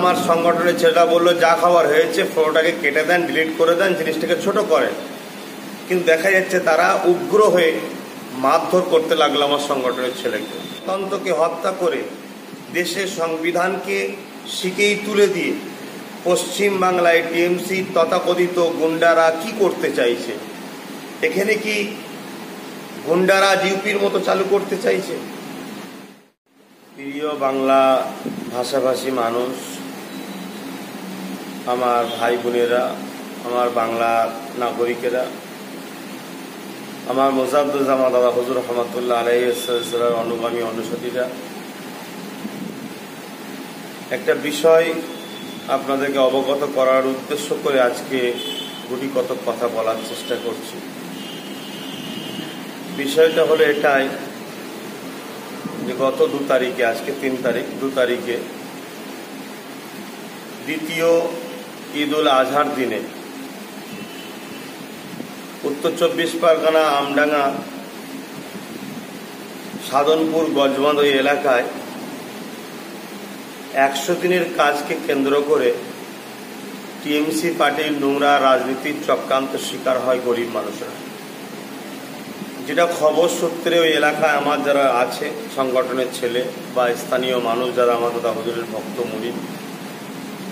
আমার সংগঠনের ছেলেরা বললো যা খাবার হয়েছে ফটোটাকে কেটে দেন, ডিলিট করে দেন, জিনিসটাকে ছোট করেন। কিন্তু দেখা যাচ্ছে তারা উগ্র হয়ে মারধর করতে লাগলো আমার সংগঠনের ছেলেকে। গণতন্ত্রকে হত্যা করে দেশের সংবিধানকে শিকেই তুলে দিয়ে পশ্চিম বাংলায় টিএমসি তথাকথিত গুন্ডারা কি করতে চাইছে? এখানে কি গুন্ডারা ইউপির মতো চালু করতে চাইছে? প্রিয় বাংলা ভাষাভাষী মানুষ, আমার ভাই বোনেরা, আমার বাংলা নাগরিকেরা, আমার মোজাদ্দুজ্জামান দাদা হুজুর রহমাতুল্লাহ আলাইহির অনুগামী অনুসারীরা, একটা বিষয় আপনাদেরকে অবগত করার উদ্দেশ্য করে আজকে গুটি কত কথা বলার চেষ্টা করছি। বিষয়টা হলো এটাই যে গত 2 তারিখে, আজকে 3 তারিখ, 2 তারিখে দ্বিতীয় ঈদ উল আজহার দিনে উত্তর 24 পরগনা আমডাঙ্গা সাধনপুর গজবন্ধ ওই এলাকায় 100 দিনের কাজকে কেন্দ্র করে টিএমসি পার্টির নোংরা রাজনীতির চক্রান্ত শিকার হয় গরিব মানুষরা। যেটা খবর সূত্রে ওই এলাকায় আমার যারা আছে সংগঠনের ছেলে বা স্থানীয় মানুষ যারা আমার দাদা হুজুরের ভক্ত মুরিদ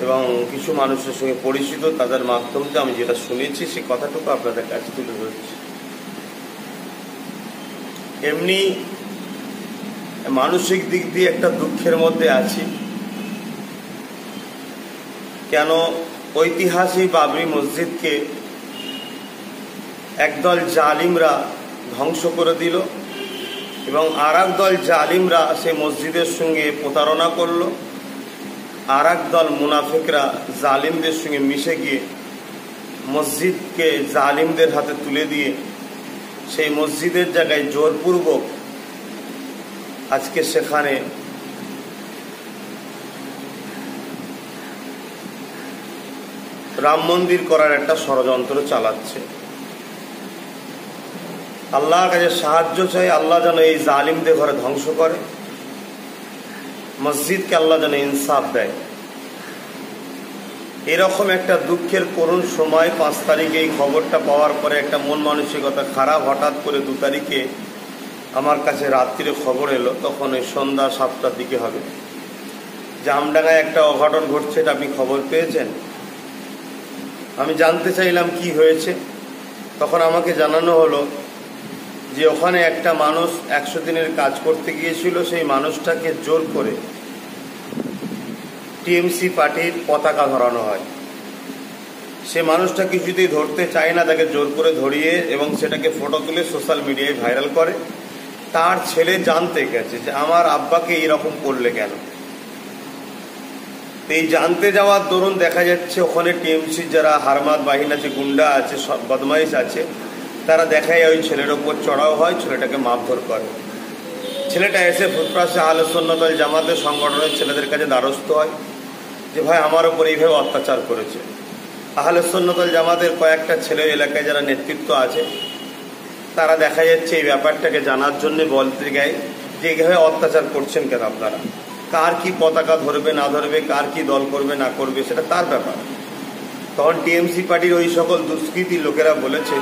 এবং কিছু মানুষের সঙ্গে পরিচিত, তাদের মাধ্যমে আমি যেটা শুনেছি সেই কথাটুকু আপনাদের কাছে তুলে ধরছি। এমনি মানসিক দিক দিয়ে একটা দুঃখের মধ্যে আছি। কেন ঐতিহাসিক বাবরি মসজিদকে একদল জালিমরা ধ্বংস করে দিল এবং আর একদল জালিমরা সেই মসজিদের সঙ্গে প্রতারণা করল, আর একদল মুনাফিকরা জালিমদের সঙ্গে মিশে গিয়ে মসজিদকে জালিমদের হাতে তুলে দিয়ে সেই মসজিদের জায়গায় জোরপূর্বক আজকে সেখানে রাম মন্দির করার একটা ষড়যন্ত্র চালাচ্ছে। আল্লাহর কাছে সাহায্য চাই, আল্লাহ যেন এই জালিমদের ঘরে ধ্বংস করে, মসজিদকে আল্লাহ যেন ইনসাফ দেয়। এরকম একটা দুঃখের করুণ সময় 5 তারিখে এই খবরটা পাওয়ার পরে একটা মন মানসিকতা খারাপ। হঠাৎ করে 2 তারিখে আমার কাছে রাত্রিরে খবর এলো, তখন ওই সন্ধ্যা 7টার দিকে হবে, যে আমডাঙ্গায় একটা অঘটন ঘটছে। এটা আপনি খবর পেয়েছেন? আমি জানতে চাইলাম কি হয়েছে। তখন আমাকে জানানো হলো যে ওখানে একটা মানুষ 100 দিনের কাজ করতে গিয়েছিল, সেই মানুষটাকে জোর করে টিএমসি পার্টির পতাকা ধরানো হয়। সে মানুষটা কিছুতেই ধরতে চায় না, তাকে জোর করে ধরিয়ে এবং সেটাকে ফটো তুলে সোশ্যাল মিডিয়ায় ভাইরাল করে। তার ছেলে জানতে গেছে যে আমার আব্বাকে এরকম করলে কেন। এই জানতে যাওয়ার দরুন দেখা যাচ্ছে ওখানে টিএমসি যারা হারমাত বাহিনী আছে, গুন্ডা আছে, বদমাইশ আছে, তারা দেখায় ওই ছেলের ওপর চড়াও হয়, ছেলেটাকে মারধর করে। ছেলেটা এসে ফুটপাশে আহলে সুন্নাত ওয়াল জামাতের সংগঠনের ছেলেদের কাছে দ্বারস্থ হয় যে ভাই আমার ওপর এইভাবে অত্যাচার করেছে। আহলে সুন্নাত ওয়াল জামাতের কয়েকটা ছেলে এলাকায় যারা নেতৃত্ব আছে তারা দেখা যাচ্ছে এই ব্যাপারটাকে জানার জন্য বলতে গায় যে এইভাবে অত্যাচার করছেন কেন আপনারা, কার কি পতাকা ধরবে না ধরবে, কার কি দল করবে না করবে সেটা তার ব্যাপার। তখন টিএমসি পার্টির ওই সকল দুষ্কৃতী লোকেরা বলেছে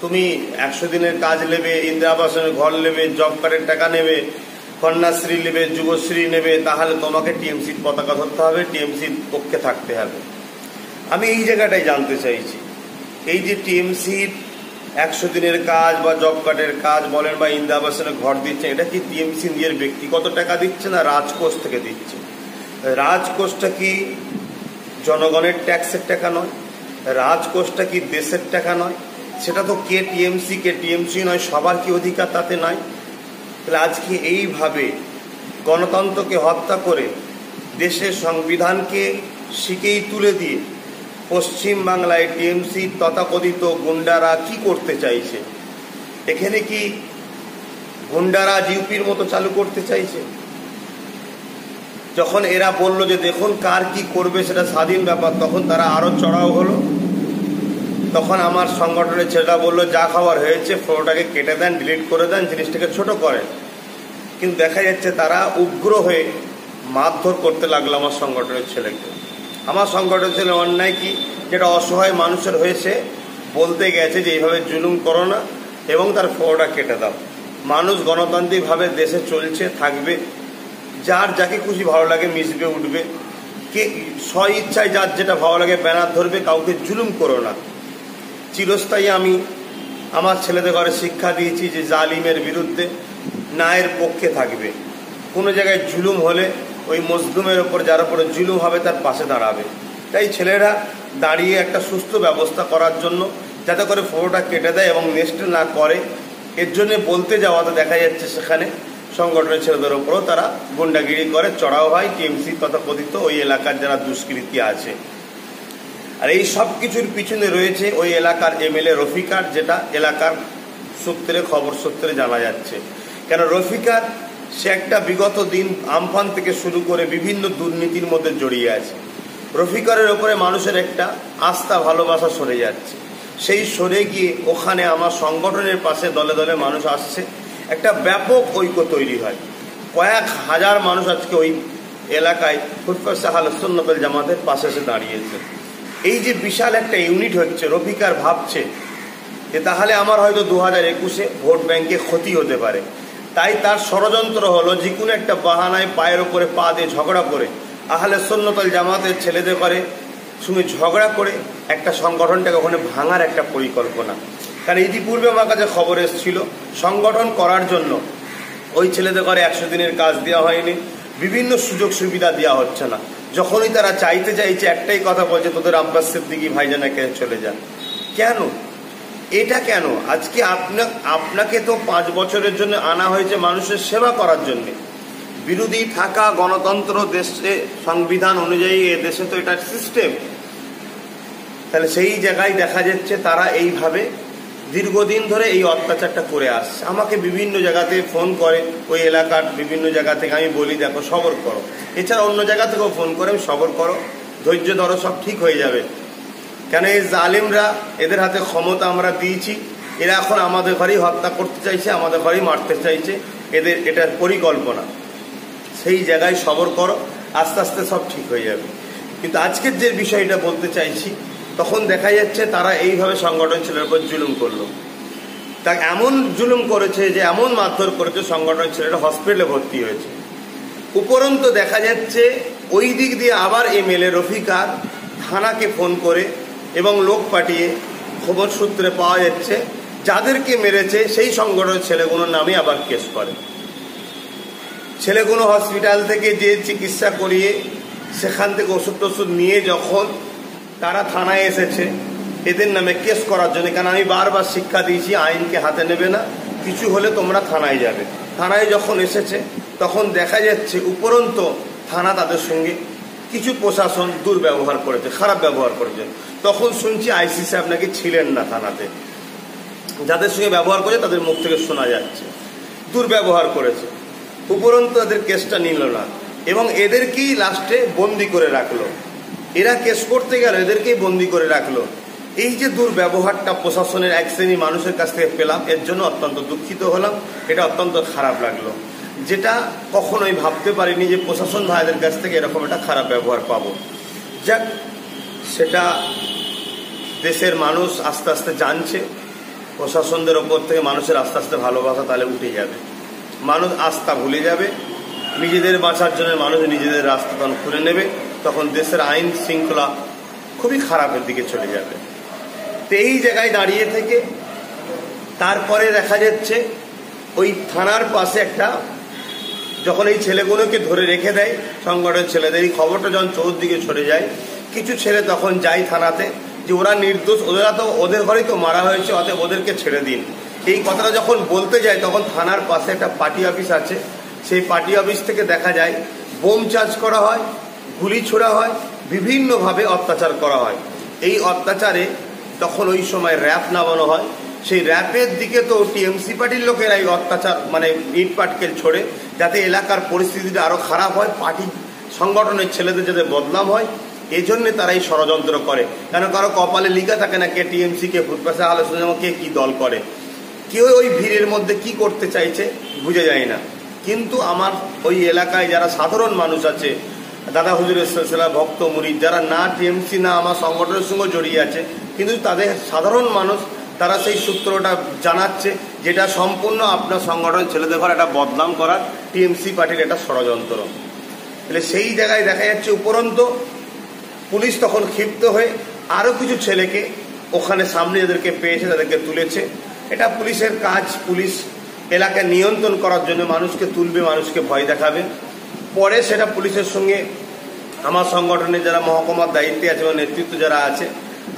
তুমি 100 দিনের কাজ নেবে, ইন্দিরা আবাসনের ঘর নেবে, জব কার্ডের টাকা নেবে, কন্যাশ্রী নেবে, যুবশ্রী নেবে, তাহলে তোমাকে টিএমসির পতাকা ধরতে হবে, টিএমসির পক্ষে থাকতে হবে। আমি এই জায়গাটাই জানতে চাইছি, এই যে টিএমসির 100 দিনের কাজ বা জব কার্ডের কাজ বলেন বা ইন্দিরা আবাসনের ঘর দিচ্ছে, এটা কি টিএমসি নিজের ব্যক্তিগত টাকা দিচ্ছে না রাজকোষ থেকে দিচ্ছে? রাজকোষটা কি জনগণের ট্যাক্সের টাকা নয়? রাজকোষটা কি দেশের টাকা নয়? সেটা তো কে টিএমসি নয়, সবার কি অধিকার তাতে নাই? তাহলে আজকে এইভাবে গণতন্ত্রকে হত্যা করে দেশের সংবিধানকে শিকেই তুলে দিয়ে পশ্চিম বাংলায় টিএমসি তথাকথিত গুন্ডারা কি করতে চাইছে? এখানে কি গুন্ডারা ইউপির মতো চালু করতে চাইছে? যখন এরা বলল যে দেখুন কার কি করবে সেটা স্বাধীন ব্যাপার, তখন তারা আরো চড়াও হলো। তখন আমার সংগঠনের ছেলেরা বললো যা খাবার হয়েছে ফটোটাকে কেটে দেন, ডিলিট করে দেন, জিনিসটাকে ছোট করেন। কিন্তু দেখা যাচ্ছে তারা উগ্র হয়ে মারধর করতে লাগলো আমার সংগঠনের ছেলেকে। আমার সংগঠন ছিল অন্যায় কি, যেটা অসহায় মানুষের হয়েছে বলতে গেছে যে এইভাবে জুলুম করো না এবং তার ফোটা কেটে দাও। মানুষ গণতান্ত্রিকভাবে দেশে চলছে, থাকবে, যার যাকে খুশি ভালো লাগে মিশবে উঠবে, কে স্ব ইচ্ছায় যার যেটা ভালো লাগে ব্যানার ধরবে, কাউকে জুলুম করো না। চিরস্থায়ী আমি আমার ছেলেদের ঘরে শিক্ষা দিয়েছি যে জালিমের বিরুদ্ধে ন্যায়ের পক্ষে থাকবে। কোনো জায়গায় জুলুম হলে ওই মজলুমের ওপর যার উপরে জুলুম হবে তার পাশে দাঁড়াবে। তাই ছেলেরা দাঁড়িয়ে একটা সুস্থ ব্যবস্থা করার জন্য যাতে করে ফটোটা কেটে দেয় এবং নেক্সট না করে, এর জন্য বলতে যাওয়াতে দেখা যাচ্ছে সেখানে সংগঠনের ছেলেদের ওপরও তারা গুন্ডাগিরি করে, চড়াও হয় টিএমসি তথাকথিত ওই এলাকার যারা দুষ্কৃতী আছে। আর এই সব কিছুর পিছনে রয়েছে ওই এলাকার এমএলএ রফিকার, যেটা এলাকার সূত্রে খবর সূত্রে জানা যাচ্ছে। কেন রফিকার সে একটা বিগত দিন আমফান থেকে শুরু করে বিভিন্ন দুর্নীতির মধ্যে জড়িয়ে আছে। রফিকারের ওপরে মানুষের একটা আস্থা ভালোবাসা সরে যাচ্ছে। সেই সরে গিয়ে ওখানে আমার সংগঠনের পাশে দলে দলে মানুষ আসছে, একটা ব্যাপক ঐক্য তৈরি হয়। কয়েক হাজার মানুষ আজকে ওই এলাকায় ফুরফুরা আহলে সুন্নাত ওয়াল জামাতের পাশে এসে দাঁড়িয়েছে। এই যে বিশাল একটা ইউনিট হচ্ছে, রফিকার ভাবছে যে তাহলে আমার হয়তো 2021-এ ভোট ব্যাংকে ক্ষতি হতে পারে। তাই তার ষড়যন্ত্র হলো যে কোনো একটা বাহানায় পায়ের ওপরে পা দিয়ে ঝগড়া করে আহলে সুন্নাত ওয়াল জামাতের ছেলেদের করে সঙ্গে ঝগড়া করে একটা সংগঠনটাকে ওখানে ভাঙার একটা পরিকল্পনা। কারণ ইতিপূর্বে আমার কাছে খবর এসেছিল সংগঠন করার জন্য ওই ছেলেদের করে 100 দিনের কাজ দেওয়া হয়নি, বিভিন্ন সুযোগ সুবিধা দেওয়া হচ্ছে না। যখনই তারা চাইতে চাইছে একটাই কথা বলছে, তোদের আব্বাস সিদ্দিকী ভাইজানাকে চলে যান। কেন এটা কেন? আজকে আপনাকে তো 5 বছরের জন্য আনা হয়েছে মানুষের সেবা করার জন্য। বিরোধী থাকা গণতন্ত্র দেশে সংবিধান অনুযায়ী এ দেশে তো এটা সিস্টেম। তাহলে সেই জায়গায় দেখা যাচ্ছে তারা এইভাবে দীর্ঘদিন ধরে এই অত্যাচারটা করে আসছে। আমাকে বিভিন্ন জায়গাতে ফোন করে, ওই এলাকার বিভিন্ন জায়গা থেকে, আমি বলি দেখো সবর করো। এছাড়া অন্য জায়গা থেকেও ফোন করে, আমি সবর করো, ধৈর্য ধরো, সব ঠিক হয়ে যাবে। কেন এই জালিমরা, এদের হাতে ক্ষমতা আমরা দিয়েছি, এরা এখন আমাদের ঘরেই হত্যা করতে চাইছে, আমাদের ঘরেই মারতে চাইছে, এদের এটার পরিকল্পনা। সেই জায়গায় সবর করো, আস্তে আস্তে সব ঠিক হয়ে যাবে। কিন্তু আজকের যে বিষয়টা বলতে চাইছি, তখন দেখা যাচ্ছে তারা এইভাবে সংগঠন ছেলের উপর জুলুম করলো। তা এমন জুলুম করেছে যে এমন মারধর করেছে, সংগঠন ছেলেটা হসপিটালে ভর্তি হয়েছে। উপরন্তু দেখা যাচ্ছে ওই দিক দিয়ে আবার এমএলএ রফিকার থানাকে ফোন করে এবং লোক পাঠিয়ে খবর সূত্রে পাওয়া যাচ্ছে যাদেরকে মেরেছে সেই সংগঠনের ছেলেগুলোর নামে আবার কেস করে। ছেলেগুলো হসপিটাল থেকে যে চিকিৎসা করিয়ে সেখান থেকে ওষুধ টষুধ নিয়ে যখন তারা থানায় এসেছে এদের নামে কেস করার জন্য। কারণ আমি বারবার শিক্ষা দিয়েছি আইনকে হাতে নেবে না, কিছু হলে তোমরা থানায় যাবে। থানায় যখন এসেছে তখন দেখা যাচ্ছে উপরন্তু থানা তাদের সঙ্গে কিছু প্রশাসন দুর্ব্যবহার করেছে, খারাপ ব্যবহার করেছে। তখন শুনছি আইসি সাহেব নাকি ছিলেন না থানাতে, যাদের সঙ্গে ব্যবহার করে তাদের মুখ থেকে শোনা যাচ্ছে দুর্ব্যবহার করেছে। উপরন্তু তাদের কেসটা নিল না এবং এদেরকেই লাস্টে বন্দি করে রাখলো। এরা কেস করতে গেল, এদেরকেই বন্দি করে রাখলো। এই যে দুর্ব্যবহারটা প্রশাসনের এক শ্রেণী মানুষের কাছ থেকে পেলাম, এর জন্য অত্যন্ত দুঃখিত হলাম। এটা অত্যন্ত খারাপ লাগলো, যেটা কখনোই ভাবতে পারিনি যে প্রশাসন ভাইদের কাছ থেকে এরকম একটা খারাপ ব্যবহার পাবো। যাক, সেটা দেশের মানুষ আস্তে আস্তে জানছে। প্রশাসনদের ওপর থেকে মানুষের আস্তে আস্তে ভালোবাসা তাহলে উঠে যাবে, মানুষ আস্থা ভুলে যাবে। নিজেদের বাঁচার জন্য মানুষ নিজেদের রাস্তা তখন খুলে নেবে, তখন দেশের আইন শৃঙ্খলা খুবই খারাপের দিকে চলে যাবে। তো এই জায়গায় দাঁড়িয়ে থেকে তারপরে দেখা যাচ্ছে ওই থানার পাশে একটা, যখন এই ছেলেগুলোকে ধরে রেখে দেয় সংগঠনের ছেলেদের, এই খবরটা যখন চৌদিকে ছড়ে যায়, কিছু ছেলে তখন যায় থানাতে যে ওরা নির্দোষ, ওরা তো ওদের ঘরেই তো মারা হয়েছে, অতএব ওদেরকে ছেড়ে দিন। এই কথাটা যখন বলতে যায় তখন থানার পাশে একটা পার্টি অফিস আছে, সেই পার্টি অফিস থেকে দেখা যায় বোম চার্জ করা হয়, গুলি ছোড়া হয়, বিভিন্নভাবে অত্যাচার করা হয়। এই অত্যাচারে তখন ওই সময় র্যাপ নামানো হয়। সেই র্যাপের দিকে তো টিএমসি পার্টির লোকেরা এই অত্যাচার মানে ইট পাটকেল ছোড়ে, যাতে এলাকার পরিস্থিতিটা আরও খারাপ হয়, পার্টি সংগঠনের ছেলেদের যাতে বদনাম হয়, এই জন্যে তারা এই ষড়যন্ত্র করে। কেন কারো কপালে লিখা থাকে না কে টিএমসি, কে ফুরফুরা আহলে সুন্নাত, কে কী দল করে। কেউ ওই ভিড়ের মধ্যে কি করতে চাইছে বুঝে যায় না। কিন্তু আমার ওই এলাকায় যারা সাধারণ মানুষ আছে, দাদা হুজুরের সিলসিলা ভক্ত মুরিদ যারা না টিএমসি না আমার সংগঠনের সঙ্গে জড়িয়ে আছে, কিন্তু তাদের সাধারণ মানুষ তারা সেই সূত্রটা জানাচ্ছে যেটা সম্পূর্ণ আপনার সংগঠনের ছেলেদের ঘর একটা বদনাম করার টিএমসি পার্টির একটা ষড়যন্ত্র। তাহলে সেই জায়গায় দেখা যাচ্ছে উপরন্ত পুলিশ তখন ক্ষিপ্ত হয়ে আরও কিছু ছেলেকে ওখানে সামনে যাদেরকে পেয়েছে তাদেরকে তুলেছে। এটা পুলিশের কাজ, পুলিশ এলাকা নিয়ন্ত্রণ করার জন্য মানুষকে তুলবে, মানুষকে ভয় দেখাবে। পরে সেটা পুলিশের সঙ্গে আমার সংগঠনের যারা মহকুমার দায়িত্বে আছে বা নেতৃত্ব যারা আছে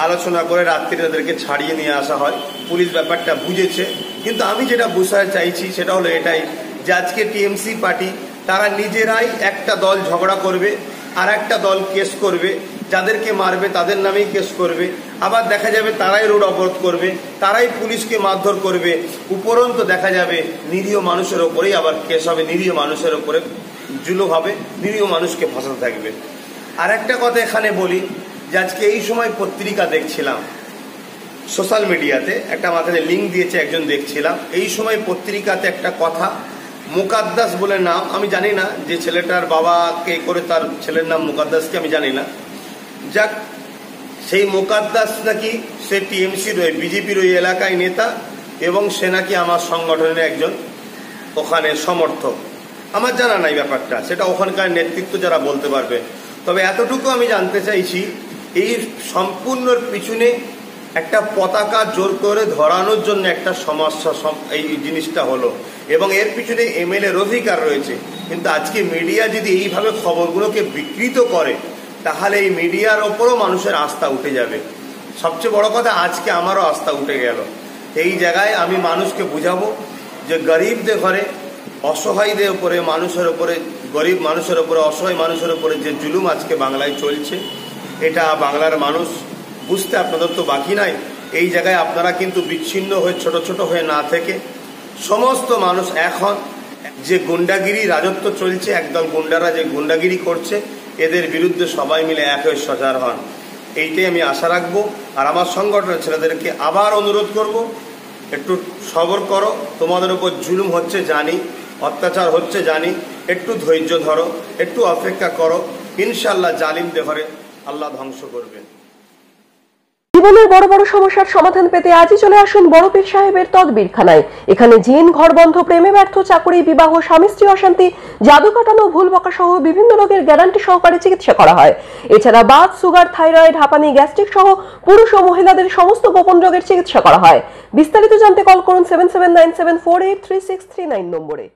আলোচনা করে রাত্রি তাদেরকে ছাড়িয়ে নিয়ে আসা হয়। পুলিশ ব্যাপারটা বুঝেছে, কিন্তু আমি যেটা বোঝাতে চাইছি সেটা হলো এটাই যে আজকে টিএমসি পার্টি তারা নিজেরাই একটা দল ঝগড়া করবে, আর একটা দল কেস করবে, যাদেরকে মারবে তাদের নামেই কেস করবে, আবার দেখা যাবে তারাই রোড অবরোধ করবে, তারাই পুলিশকে মারধর করবে, উপরন্ত দেখা যাবে নিরীহ মানুষের ওপরেই আবার কেস হবে, নিরীহ মানুষের ওপরে জুলুম হবে, নিরীহ মানুষকে ফাঁসাতে থাকবে। আর একটা কথা এখানে বলি যে আজকে এই সময় পত্রিকা দেখছিলাম সোশ্যাল মিডিয়াতে, একটা আমার কাছে লিঙ্ক দিয়েছে একজন, দেখছিলাম এই সময় পত্রিকাতে একটা কথা, মুকাদ্দাস বলে নাম, আমি জানি না যে ছেলেটার বাবাকে করে তার ছেলের নাম মুকাদ্দাসকে আমি জানি না, যাক সেই মুকাদ্দাস নাকি সে টিএমসির ওই বিজেপির ওই এলাকায় নেতা এবং সে নাকি আমার সংগঠনের একজন ওখানে সমর্থক। আমার জানা নাই ব্যাপারটা, সেটা ওখানকার নেতৃত্ব যারা বলতে পারবে। তবে এতটুকু আমি জানতে চাইছি এই সম্পূর্ণর পিছনে একটা পতাকা জোর করে ধরানোর জন্য একটা সমস্যা এই জিনিসটা হলো, এবং এর পিছনে এমএলএর অধিকার রয়েছে। কিন্তু আজকে মিডিয়া যদি এইভাবে খবরগুলোকে বিকৃত করে তাহলে এই মিডিয়ার ওপরও মানুষের আস্থা উঠে যাবে। সবচেয়ে বড় কথা আজকে আমারও আস্থা উঠে গেল। এই জায়গায় আমি মানুষকে বুঝাবো যে গরিবদের ঘরে অসহায়দের উপরে, মানুষের উপরে, গরিব মানুষের উপরে, অসহায় মানুষের উপরে যে জুলুম আজকে বাংলায় চলছে, এটা বাংলার মানুষ বুঝতে আপনাদের তো বাকি নাই। এই জায়গায় আপনারা কিন্তু বিচ্ছিন্ন হয়ে ছোট ছোট হয়ে না থেকে সমস্ত মানুষ এখন যে গুন্ডাগিরি রাজত্ব চলছে, একদল গুন্ডারা যে গুন্ডাগিরি করছে, এদের বিরুদ্ধে সবাই মিলে এক হয়ে সজাগ হন, এইটাই আমি আশা রাখবো। আর আমার সংগঠনের ছেলেদেরকে আবার অনুরোধ করব, একটু সবর করো, তোমাদের উপর জুলুম হচ্ছে জানি, অত্যাচার হচ্ছে জানি, একটু ধৈর্য ধরো, একটু অপেক্ষা করো, ইনশাল্লাহ জালিমদের ঘরে আল্লাহ ধ্বংস করবেন। জীবনের বড় বড় সমস্যার সমাধান পেতে আজই চলে আসুন বড় পীর সাহেবের তদবিরখানায়। এখানে জিন, ঘর বন্ধ, প্রেমে ব্যর্থ, চাকরি, বিবাহ, স্বামী স্ত্রী অশান্তি, জাদু কাটানো, ভুল বকা সহ বিভিন্ন রোগের গ্যারান্টি সহকারে চিকিৎসা করা হয়। এছাড়া বাত, সুগার, থাইরয়েড, হাঁপানি, গ্যাস্ট্রিক সহ পুরুষ ও মহিলাদের সমস্ত গোপন রোগের চিকিৎসা করা হয়। বিস্তারিত জানতে কল করুন 7797483639 নম্বরে।